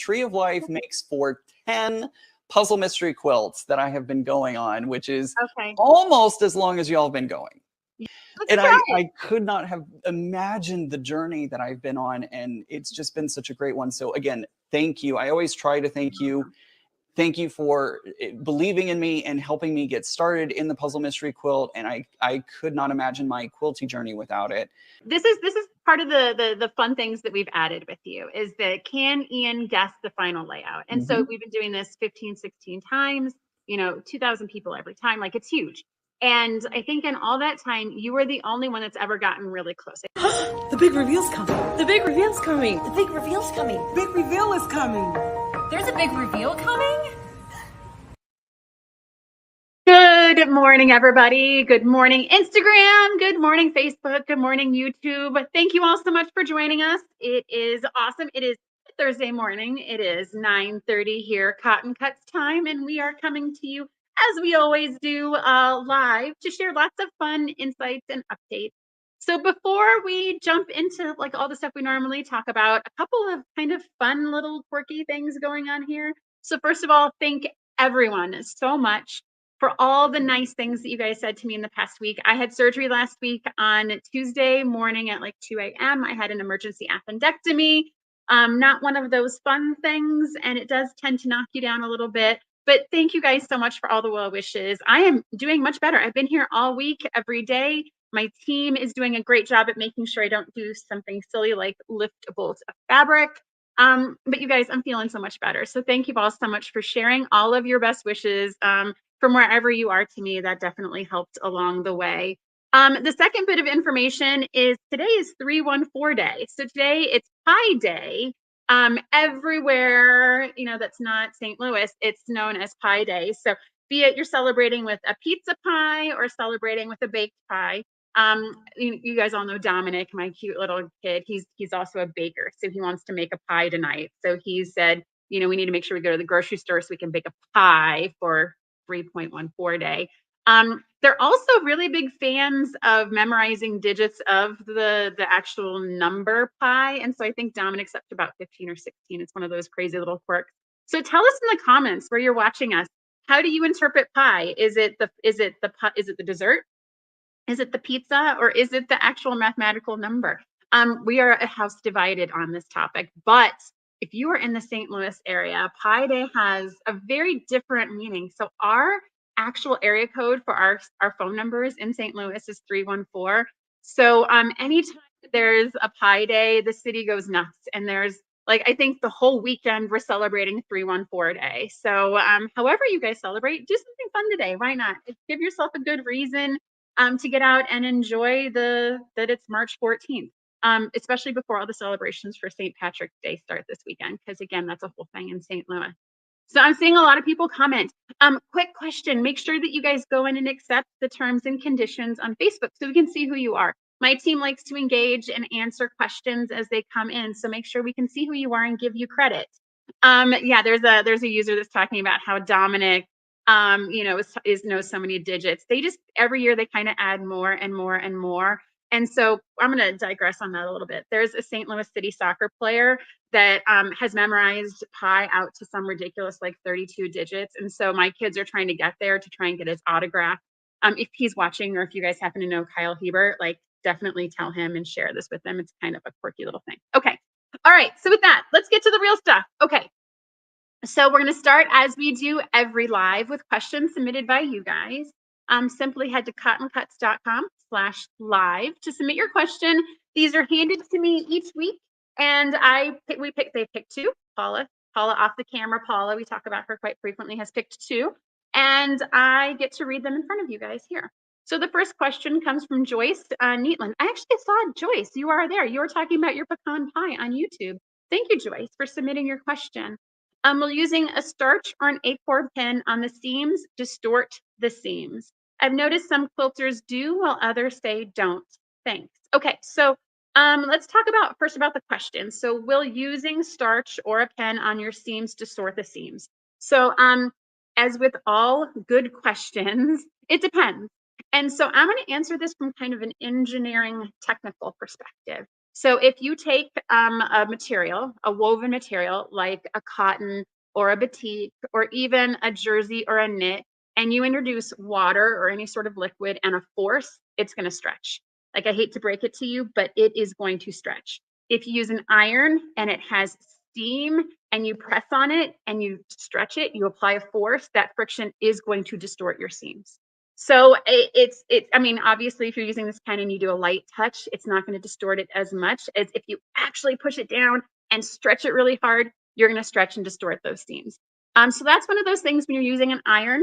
Tree of Life makes for 10 Puzzle Mystery Quilts that I have been going on, which is almost as long as y'all have been going. And I could not have imagined the journey that I've been on, and it's just been such a great one. So again, thank you. I always try to thank you. Thank you for believing in me and helping me get started in the Puzzle Mystery Quilt. And I could not imagine my quilting journey without it. This is part of the fun things that we've added with you is that can Ian guess the final layout? And so we've been doing this 15, 16 times, 2,000 people every time. Like, it's huge. And I think in all that time, you were the only one that's ever gotten really close. The big reveal's coming. The big reveal's coming. The big reveal's coming. Big reveal is coming. There's a big reveal coming? Good morning, everybody. Good morning, Instagram. Good morning, Facebook. Good morning, YouTube. Thank you all so much for joining us. It is awesome. It is Thursday morning. It is 9:30 here, Cotton Cuts time, and we are coming to you, as we always do, live to share lots of fun insights and updates. So before we jump into like all the stuff we normally talk about, a couple of kind of fun little quirky things going on here. So first of all, thank everyone so much for all the nice things that you guys said to me in the past week. I had surgery last week on Tuesday morning at like 2 a.m. I had an emergency appendectomy. Not one of those fun things, and it does tend to knock you down a little bit. But thank you guys so much for all the well wishes. I am doing much better. I've been here all week, every day. My team is doing a great job at making sure I don't do something silly like lift a bolt of fabric. But you guys, I'm feeling so much better. So thank you all so much for sharing all of your best wishes from wherever you are to me. That definitely helped along the way. The second bit of information is today is 314 day. So today it's Pie Day. Everywhere, that's not St. Louis, it's known as Pie Day. So be it you're celebrating with a pizza pie or celebrating with a baked pie. You guys all know Dominic, my cute little kid. He's also a baker, so he wants to make a pie tonight. So he said, we need to make sure we go to the grocery store so we can bake a pie for 3.14 day. They're also really big fans of memorizing digits of the actual number pi. And so I think Dominic's up to about 15 or 16. It's one of those crazy little quirks. So tell us in the comments where you're watching us. How do you interpret pi? Is it the dessert? Is it the pizza, or is it the actual mathematical number? We are a house divided on this topic, but if you are in the St. Louis area, Pi Day has a very different meaning. So our actual area code for our phone numbers in St. Louis is 314. So anytime there's a Pi Day, the city goes nuts. And there's I think the whole weekend we're celebrating 314 Day. So however you guys celebrate, do something fun today. Why not? Give yourself a good reason to get out and enjoy that it's March 14th. Especially before all the celebrations for St. Patrick's Day start this weekend, because again, that's a whole thing in St. Louis. So I'm seeing a lot of people comment. Quick question, make sure that you guys go in and accept the terms and conditions on Facebook so we can see who you are. My team likes to engage and answer questions as they come in, so make sure we can see who you are and give you credit. Yeah, there's a user that's talking about how Dominic knows so many digits. They just every year they kind of add more and more and more. And so I'm going to digress on that a little bit. There's a St. Louis City soccer player that has memorized pi out to some ridiculous 32 digits. And so my kids are trying to get there to try and get his autograph. If he's watching, or if you guys happen to know Kyle Hebert, definitely tell him and share this with them. It's kind of a quirky little thing. Okay. All right. So with that, let's get to the real stuff. Okay. So we're going to start as we do every live with questions submitted by you guys. Simply head to cottoncuts.com/live to submit your question. These are handed to me each week, and they picked two. Paula off the camera. Paula, we talk about her quite frequently, has picked two, and I get to read them in front of you guys here. So the first question comes from Joyce Neatland. I actually saw Joyce. You are there. You were talking about your pecan pie on YouTube. Thank you, Joyce, for submitting your question. Will using a starch or an acorn pen on the seams distort the seams? I've noticed some quilters do, while others say don't. Thanks. Okay, so let's talk first about the question. So will using starch or a pen on your seams distort the seams? So as with all good questions, it depends. And so I'm going to answer this from kind of an engineering technical perspective. So if you take a material, a woven material like a cotton or a batik or even a jersey or a knit, and you introduce water or any sort of liquid and a force, it's going to stretch. Like, I hate to break it to you, but it is going to stretch. If you use an iron and it has steam and you press on it and you stretch it, you apply a force, that friction is going to distort your seams. So I mean, obviously, if you're using this pen and you do a light touch, it's not going to distort it as much as if you actually push it down and stretch it really hard, you're going to stretch and distort those seams. So that's one of those things when you're using an iron.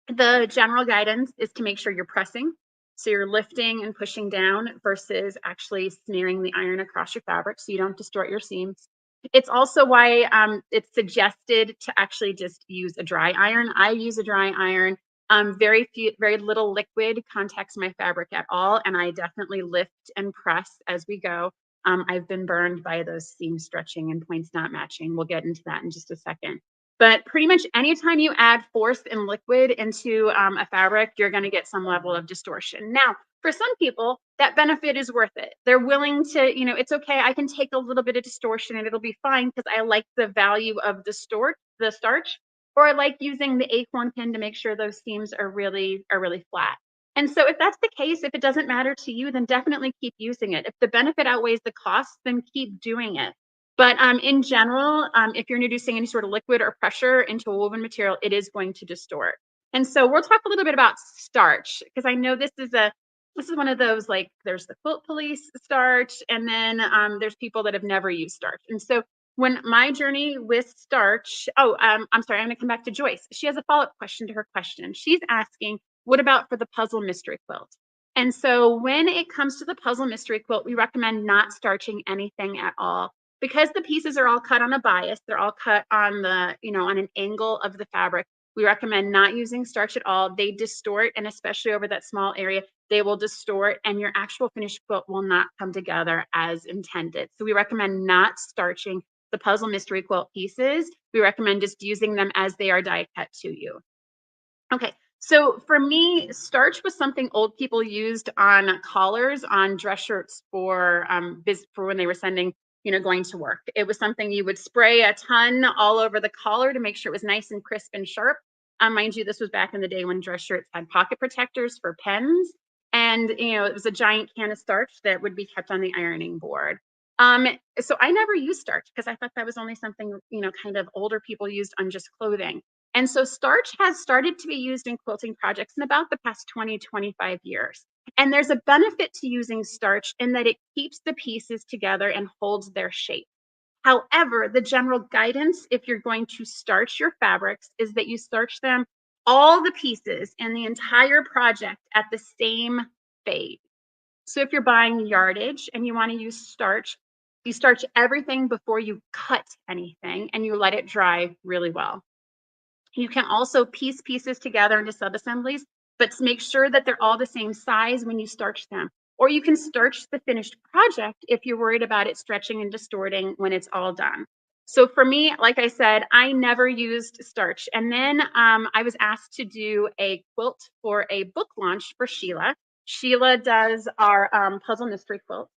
The general guidance is to make sure you're pressing. So you're lifting and pushing down versus actually smearing the iron across your fabric so you don't distort your seams. It's also why it's suggested to actually just use a dry iron. I use a dry iron. Very little liquid contacts my fabric at all, and I definitely lift and press as we go. I've been burned by those seam stretching and points not matching. We'll get into that in just a second. But pretty much anytime you add force and liquid into a fabric, you're going to get some level of distortion. Now, for some people, that benefit is worth it. They're willing to, it's okay. I can take a little bit of distortion and it'll be fine because I like the value of the starch, or I like using the acorn pin to make sure those seams are really flat. And so if that's the case, if it doesn't matter to you, then definitely keep using it. If the benefit outweighs the cost, then keep doing it. But in general, if you're introducing any sort of liquid or pressure into a woven material, it is going to distort. And so we'll talk a little bit about starch, because I know this is one of those, like, there's the quilt police starch, and then there's people that have never used starch. And so when my journey with starch, I'm sorry, I'm going to come back to Joyce. She has a follow-up question to her question. She's asking, what about for the Puzzle Mystery Quilt? And so when it comes to the Puzzle Mystery Quilt, we recommend not starching anything at all. Because the pieces are all cut on a bias, they're all cut on on an angle of the fabric. We recommend not using starch at all. They distort, and especially over that small area, they will distort, and your actual finished quilt will not come together as intended. So we recommend not starching the Puzzle Mystery Quilt pieces. We recommend just using them as they are die cut to you. Okay, so for me, starch was something old people used on collars, on dress shirts for when they were sending, going to work. It was something you would spray a ton all over the collar to make sure it was nice and crisp and sharp. Mind you, this was back in the day when dress shirts had pocket protectors for pens. And, it was a giant can of starch that would be kept on the ironing board. So I never used starch because I thought that was only something, kind of older people used on just clothing. And so starch has started to be used in quilting projects in about the past 20, 25 years. And there's a benefit to using starch in that it keeps the pieces together and holds their shape. However, the general guidance, if you're going to starch your fabrics, is that you starch them, all the pieces and the entire project, at the same fade. So if you're buying yardage and you want to use starch, you starch everything before you cut anything and you let it dry really well. You can also piece pieces together into subassemblies, but make sure that they're all the same size when you starch them. Or you can starch the finished project if you're worried about it stretching and distorting when it's all done. So for me, like I said, I never used starch. And then I was asked to do a quilt for a book launch for Sheila. Sheila does our Puzzle Mystery Quilt.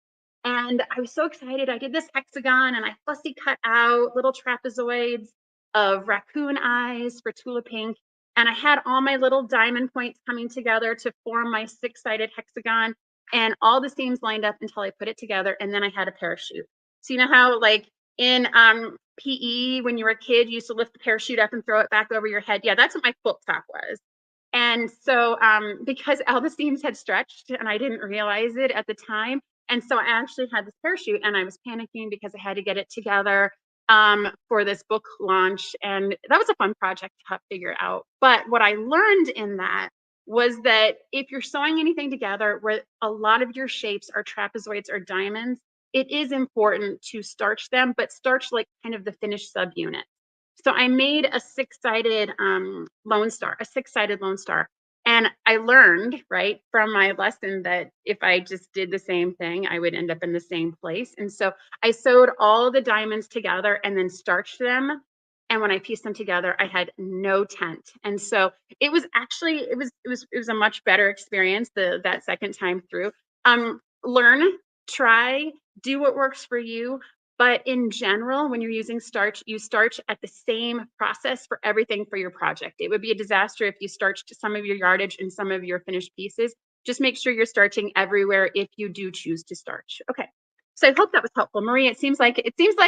And I was so excited. I did this hexagon and I fussy cut out little trapezoids of raccoon eyes for Tula Pink. And I had all my little diamond points coming together to form my 6-sided hexagon, and all the seams lined up until I put it together. And then I had a parachute. So you know how, like, in PE, when you were a kid, you used to lift the parachute up and throw it back over your head? Yeah, that's what my quilt top was. And so because all the seams had stretched and I didn't realize it at the time, and so I actually had this parachute and I was panicking because I had to get it together for this book launch. And that was a fun project to help figure out. But what I learned in that was that if you're sewing anything together where a lot of your shapes are trapezoids or diamonds, it is important to starch them, but starch like kind of the finished subunit. So I made a 6-sided Lone Star. And I learned, right, from my lesson that if I just did the same thing, I would end up in the same place. And so I sewed all the diamonds together and then starched them. And when I pieced them together, I had no tent. And so it was actually, it was a much better experience that second time through. Learn, try, do what works for you. But in general, when you're using starch, use starch at the same process for everything for your project. It would be a disaster if you starched some of your yardage and some of your finished pieces. Just make sure you're starching everywhere if you do choose to starch. Okay. So I hope that was helpful. Marie, it seems like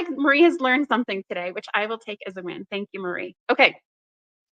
Marie has learned something today, which I will take as a win. Thank you, Marie. Okay.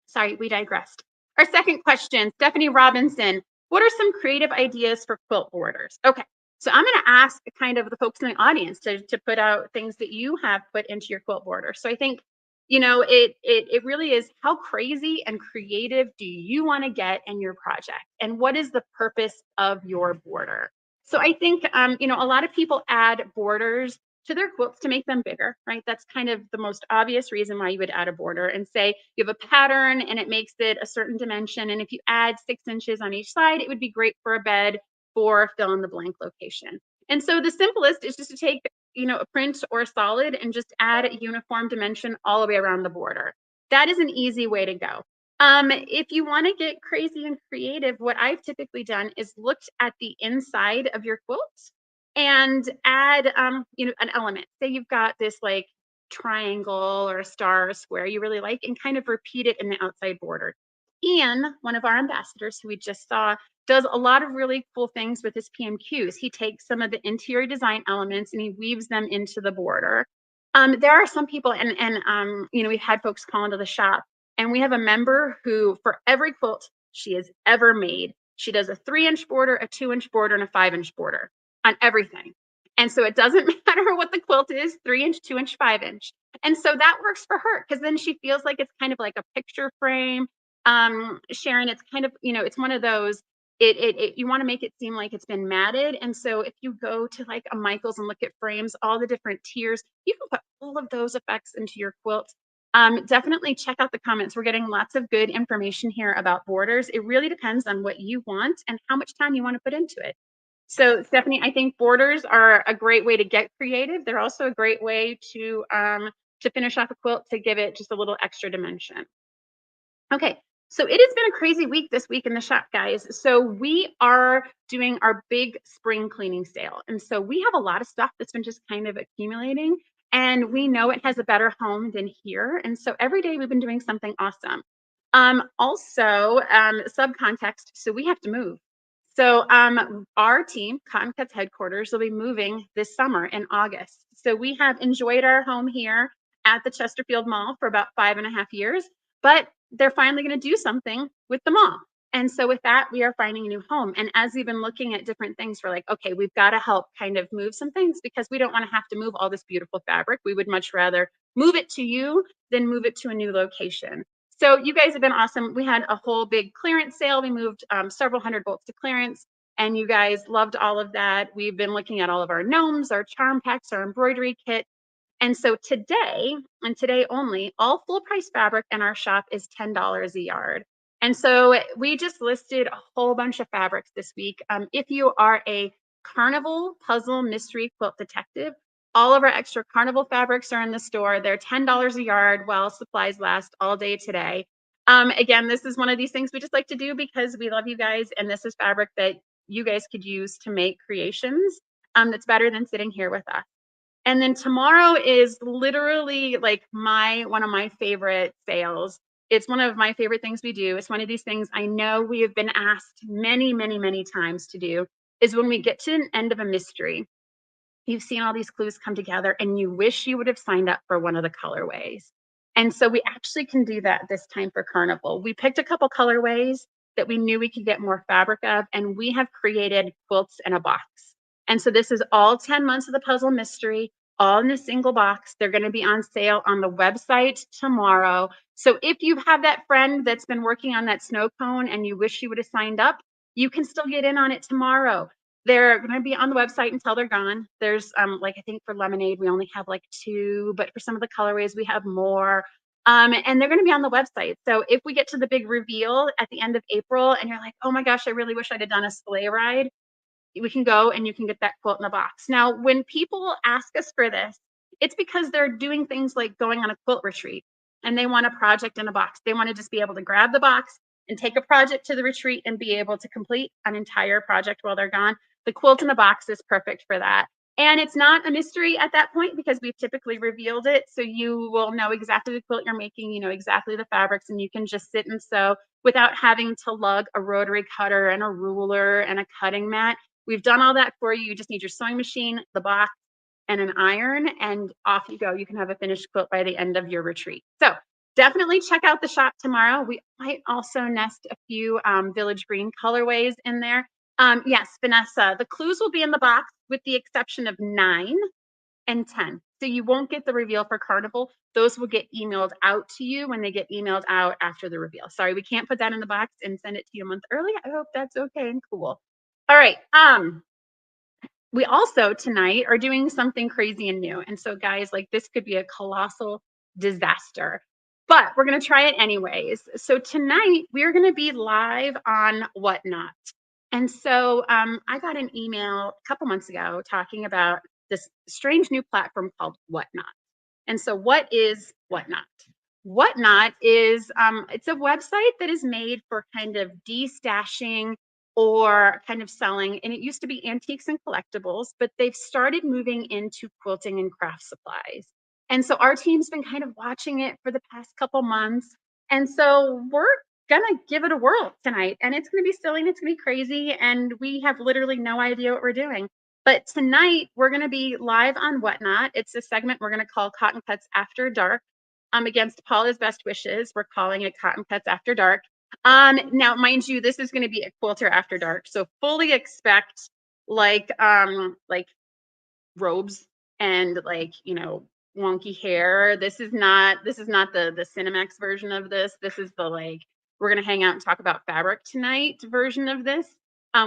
Sorry, we digressed. Our second question, Stephanie Robinson, what are some creative ideas for quilt borders? Okay, so I'm going to ask kind of the folks in the audience to put out things that you have put into your quilt border. So I think, you know, it really is, how crazy and creative do you want to get in your project? And what is the purpose of your border? So I think, you know, a lot of people add borders to their quilts to make them bigger, right? That's kind of the most obvious reason why you would add a border, and say you have a pattern and it makes it a certain dimension. And if you add 6 inches on each side, it would be great for a bed for fill in the blank location. And so the simplest is just to take, you know, a print or a solid and just add a uniform dimension all the way around the border. That is an easy way to go. If you want to get crazy and creative, what I've typically done is looked at the inside of your quilt and add, you know, an element. Say you've got this like triangle or a star or square you really like, and kind of repeat it in the outside border. Ian, one of our ambassadors who we just saw, does a lot of really cool things with his PMQs. He takes some of the interior design elements and he weaves them into the border. There are some people, and you know, we've had folks call into the shop, and we have a member who, for every quilt she has ever made, she does a 3-inch border, a 2-inch border, and a 5-inch border on everything. And so it doesn't matter what the quilt is, 3-inch, 2-inch, 5-inch. And so that works for her, because then she feels like it's kind of like a picture frame. Sharon, it's kind of, you know, it's one of those, you want to make it seem like it's been matted. And so if you go to like a Michael's and look at frames, all the different tiers, you can put all of those effects into your quilt. Definitely check out the comments. We're getting lots of good information here about borders. It really depends on what you want and how much time you want to put into it. So Stephanie, I think borders are a great way to get creative. They're also a great way to finish off a quilt, to give it just a little extra dimension. Okay, so it has been a crazy week this week in the shop, guys. So we are doing our big spring cleaning sale. And so we have a lot of stuff that's been just kind of accumulating, and we know it has a better home than here. And so every day we've been doing something awesome. Also, subcontext, so we have to move. So our team, Cotton Cuts headquarters, will be moving this summer in August. So we have enjoyed our home here at the Chesterfield Mall for about 5.5 years, but they're finally going to do something with the mall. And so with that, we are finding a new home. And as we've been looking at different things, we're like, okay, we've got to help kind of move some things, because we don't want to have to move all this beautiful fabric. We would much rather move it to you than move it to a new location. So you guys have been awesome. We had a whole big clearance sale. We moved several hundred bolts to clearance, and you guys loved all of that. We've been looking at all of our gnomes, our charm packs, our embroidery kit. And so today, and today only, all full price fabric in our shop is $10 a yard. And so we just listed a whole bunch of fabrics this week. If you are a Carnival Puzzle Mystery Quilt detective, all of our extra Carnival fabrics are in the store. They're $10 a yard while supplies last all day today. Again, this is one of these things we just like to do because we love you guys, and this is fabric that you guys could use to make creations that's better than sitting here with us. And then tomorrow is literally like one of my favorite sales. It's one of my favorite things we do. It's one of these things I know we have been asked many, many, many times to do, is when we get to an end of a mystery. You've seen all these clues come together and you wish you would have signed up for one of the colorways. And so we actually can do that this time for Carnival. We picked a couple colorways that we knew we could get more fabric of, and we have created quilts in a box. And so this is all 10 months of the Puzzle Mystery, all in a single box. They're going to be on sale on the website tomorrow. So if you have that friend that's been working on that snow cone and you wish you would have signed up, you can still get in on it tomorrow. They're going to be on the website until they're gone. There's like, I think for lemonade, we only have like 2, but for some of the colorways, we have more. And they're going to be on the website. So if we get to the big reveal at the end of April and you're like, oh my gosh, I really wish I'd have done a sleigh ride, we can go and you can get that quilt in the box. Now, when people ask us for this, it's because they're doing things like going on a quilt retreat and they want a project in a box. They want to just be able to grab the box and take a project to the retreat and be able to complete an entire project while they're gone. The quilt in the box is perfect for that. And it's not a mystery at that point because we've typically revealed it. So you will know exactly the quilt you're making, you know exactly the fabrics, and you can just sit and sew without having to lug a rotary cutter and a ruler and a cutting mat. We've done all that for you. You just need your sewing machine, the box, and an iron, and off you go. You can have a finished quilt by the end of your retreat. So definitely check out the shop tomorrow. We might also nest a few Village Green colorways in there. Yes, Vanessa, the clues will be in the box with the exception of 9 and 10. So you won't get the reveal for Carnival. Those will get emailed out to you when they get emailed out after the reveal. Sorry, we can't put that in the box and send it to you a month early. I hope that's okay and cool. All right. We also tonight are doing something crazy and new. And so guys, like this could be a colossal disaster, but we're going to try it anyways. So tonight we're going to be live on Whatnot. And so I got an email a couple months ago talking about this strange new platform called Whatnot. And so what is Whatnot? Whatnot is it's a website that is made for kind of destashing or kind of selling. And it used to be antiques and collectibles, but they've started moving into quilting and craft supplies. And so our team's been kind of watching it for the past couple months. And so we're gonna give it a whirl tonight. And it's gonna be silly and it's gonna be crazy. And we have literally no idea what we're doing. But tonight we're gonna be live on Whatnot. It's a segment we're gonna call Cotton Cuts After Dark. Against Paula's best wishes, we're calling it Cotton Cuts After Dark. Now, mind you, this is going to be a quilter after dark, so fully expect like robes and like wonky hair. This is not the Cinemax version of this. This is the like we're going to hang out and talk about fabric tonight version of this.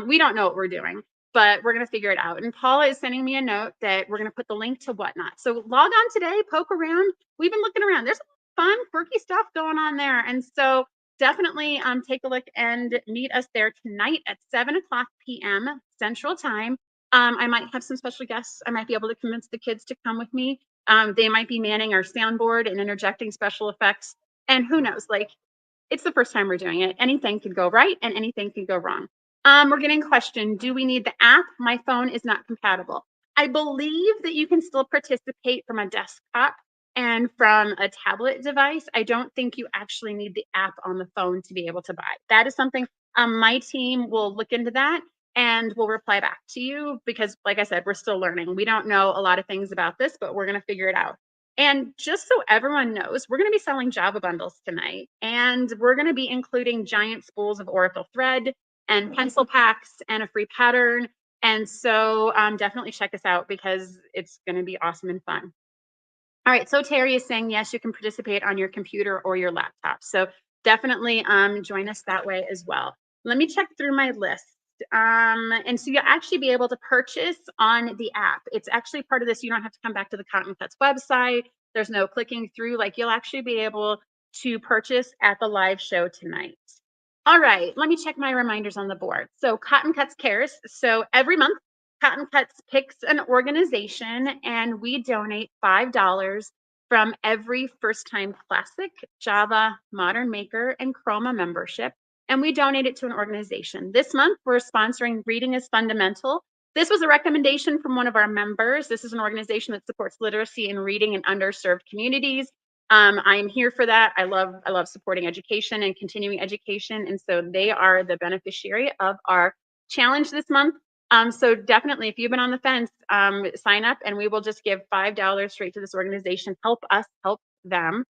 We don't know what we're doing, but we're going to figure it out. And Paula is sending me a note that we're going to put the link to Whatnot. So log on today, poke around. We've been looking around. There's fun, quirky stuff going on there. And so definitely take a look and meet us there tonight at 7:00 p.m. Central Time. I might have some special guests. I might be able to convince the kids to come with me. They might be manning our soundboard and interjecting special effects. And who knows, like it's the first time we're doing it. Anything could go right and anything could go wrong. We're getting questioned, do we need the app? My phone is not compatible. I believe that you can still participate from a desktop and from a tablet device. I don't think you actually need the app on the phone to be able to buy. That is something my team will look into that and we'll reply back to you because, like I said, we're still learning. We don't know a lot of things about this, but we're going to figure it out. And just so everyone knows, we're going to be selling Java bundles tonight, and we're going to be including giant spools of Oracle thread and pencil packs and a free pattern. And so definitely check us out because it's going to be awesome and fun. All right, so Terry is saying, yes, you can participate on your computer or your laptop. So definitely join us that way as well. Let me check through my list. And so you'll actually be able to purchase on the app. It's actually part of this. You don't have to come back to the Cotton Cuts website. There's no clicking through. Like you'll actually be able to purchase at the live show tonight. All right, let me check my reminders on the board. So Cotton Cuts Cares. So every month, Cotton Cuts picks an organization and we donate $5 from every First Time Classic, Java, Modern Maker, and Chroma membership. And we donate it to an organization. This month, we're sponsoring Reading is Fundamental. This was a recommendation from one of our members. This is an organization that supports literacy and reading in underserved communities. I'm here for that. I love supporting education and continuing education. And so they are the beneficiary of our challenge this month. So definitely, if you've been on the fence, sign up and we will just give $5 straight to this organization. Help us help them.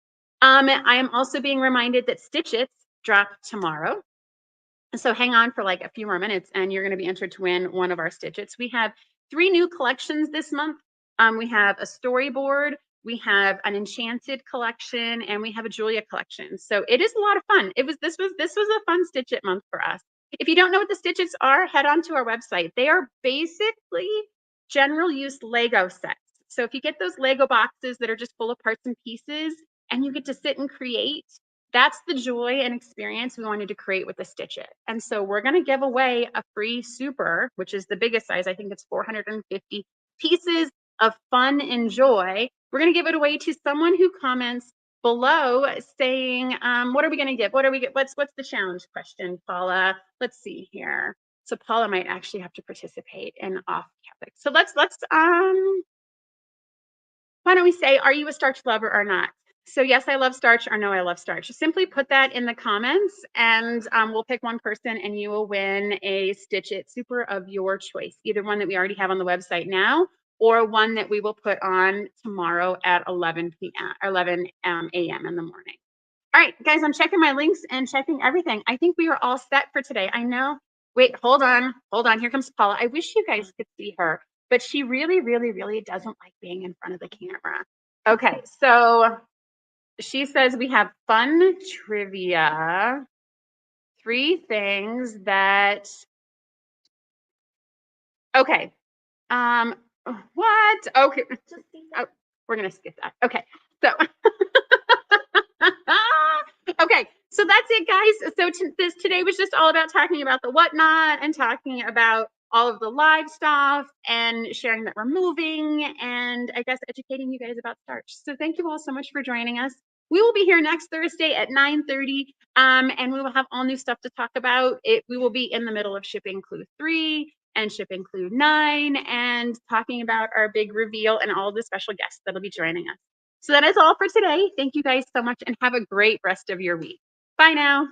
I am also being reminded that Stitch-Its drop tomorrow. So hang on for like a few more minutes and you're going to be entered to win one of our Stitch-Its. We have 3 new collections this month. We have a storyboard, we have an enchanted collection, and we have a Julia collection. So it is a lot of fun. This was a fun Stitch-It month for us. If you don't know what the Stitch-Its are, head on to our website. They are basically general use Lego sets. So if you get those Lego boxes that are just full of parts and pieces and you get to sit and create, that's the joy and experience we wanted to create with the Stitch-It. And so we're going to give away a free super, which is the biggest size. I think it's 450 pieces of fun and joy. We're going to give it away to someone who comments below saying, what are we going to give? What's the challenge question, Paula? Let's see here. So Paula might actually have to participate in off-topic. So let's why don't we say, are you a starch lover or not? So yes, I love starch, or no, I love starch. Simply put that in the comments, and we'll pick one person and you will win a Stitch It Super of your choice. Either one that we already have on the website now, or one that we will put on tomorrow at 11 a.m. in the morning. All right, guys, I'm checking my links and checking everything. I think we are all set for today. I know. Wait, hold on. Here comes Paula. I wish you guys could see her, but she really, really, really doesn't like being in front of the camera. Okay, so she says we have fun trivia. 3 things that. Okay. What? Okay. Oh, we're gonna skip that. Okay. So. Okay, so that's it, guys. So today was just all about talking about the whatnot and talking about all of the live stuff and sharing that we're moving, and I guess educating you guys about starch. So thank you all so much for joining us. We will be here next Thursday at 9:30, and we will have all new stuff to talk about. We will be in the middle of shipping clue 3 and shipping clue 9 and talking about our big reveal and all the special guests that'll be joining us. So that is all for today. Thank you guys so much and have a great rest of your week. Bye now.